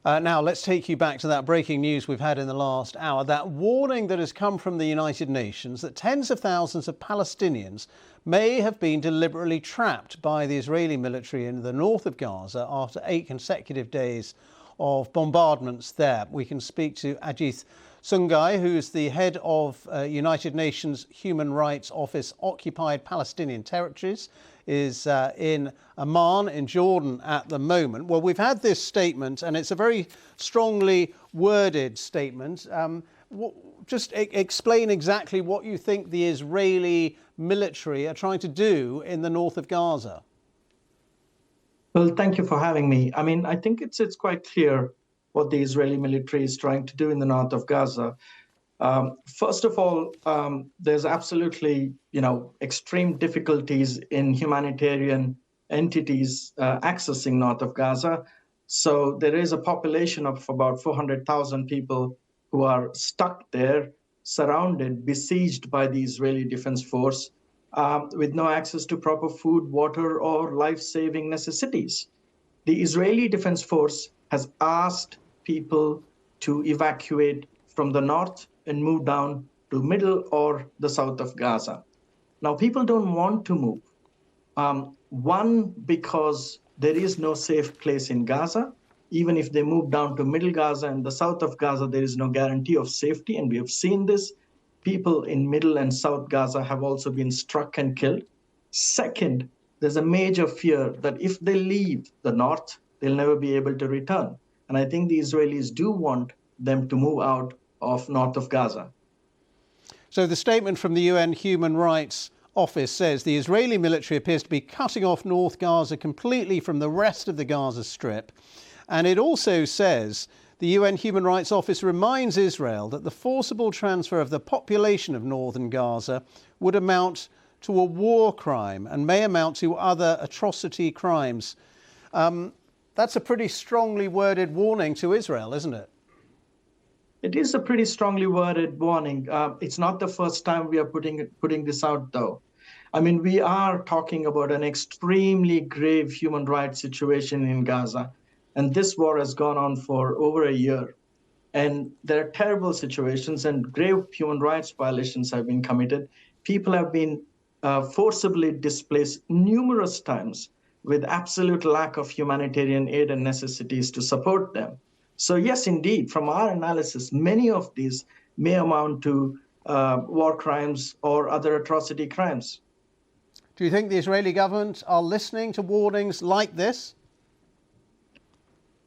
Now, let's take you back to that breaking news we've had in the last hour, that warning that has come from the United Nations that tens of thousands of Palestinians may have been deliberately trapped by the Israeli military in the north of Gaza after 8 consecutive days of bombardments there. We can speak to Ajith Sunghay, who's the head of United Nations Human Rights Office Occupied Palestinian Territories, is in Amman in Jordan at the moment. Well, we've had this statement and it's a very strongly worded statement. Just explain exactly what you think the Israeli military are trying to do in the north of Gaza. Well, thank you for having me. I mean, I think it's quite clear what the Israeli military is trying to do in the north of Gaza. First of all, there's absolutely, extreme difficulties in humanitarian entities accessing north of Gaza. So there is a population of about 400,000 people who are stuck there, surrounded, besieged by the Israeli Defense Force, with no access to proper food, water, or life-saving necessities. The Israeli Defense Force has asked people to evacuate from the north and move down to middle or the south of Gaza. Now, people don't want to move. One, because there is no safe place in Gaza. Even if they move down to middle Gaza and the south of Gaza, there is no guarantee of safety. And we have seen this. People in middle and south Gaza have also been struck and killed. Second, there's a major fear that if they leave the north, they'll never be able to return. And I think the Israelis do want them to move out of north of Gaza. So the statement from the UN Human Rights Office says the Israeli military appears to be cutting off North Gaza completely from the rest of the Gaza Strip. And it also says the UN Human Rights Office reminds Israel that the forcible transfer of the population of northern Gaza would amount to a war crime and may amount to other atrocity crimes. That's a pretty strongly worded warning to Israel, isn't it? It is a pretty strongly worded warning. It's not the first time we are putting this out, though. I mean, we are talking about an extremely grave human rights situation in Gaza. And this war has gone on for over a year. And there are terrible situations and grave human rights violations have been committed. People have been forcibly displaced numerous times with absolute lack of humanitarian aid and necessities to support them. So yes, indeed, from our analysis, many of these may amount to war crimes or other atrocity crimes. Do you think the Israeli government are listening to warnings like this?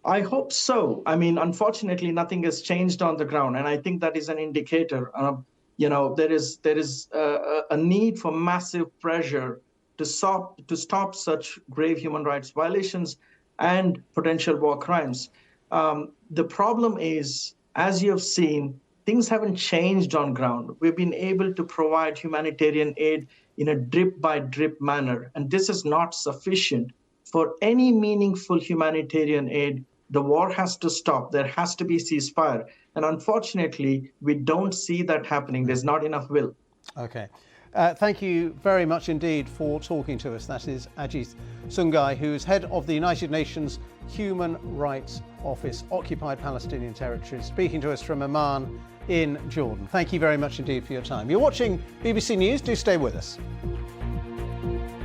I hope so. I mean, unfortunately, nothing has changed on the ground, and I think that is an indicator. There is a need for massive pressure to stop such grave human rights violations and potential war crimes. The problem is, as you have seen, things haven't changed on ground. We've been able to provide humanitarian aid in a drip-by-drip manner, and this is not sufficient. For any meaningful humanitarian aid, the war has to stop. There has to be ceasefire. And unfortunately, we don't see that happening. There's not enough will. OK. Thank you very much indeed for talking to us. That is Ajith Sunghay, who's head of the United Nations Human Rights Office, Occupied Palestinian Territories, speaking to us from Amman in Jordan. Thank you very much indeed for your time. You're watching BBC News. Do stay with us.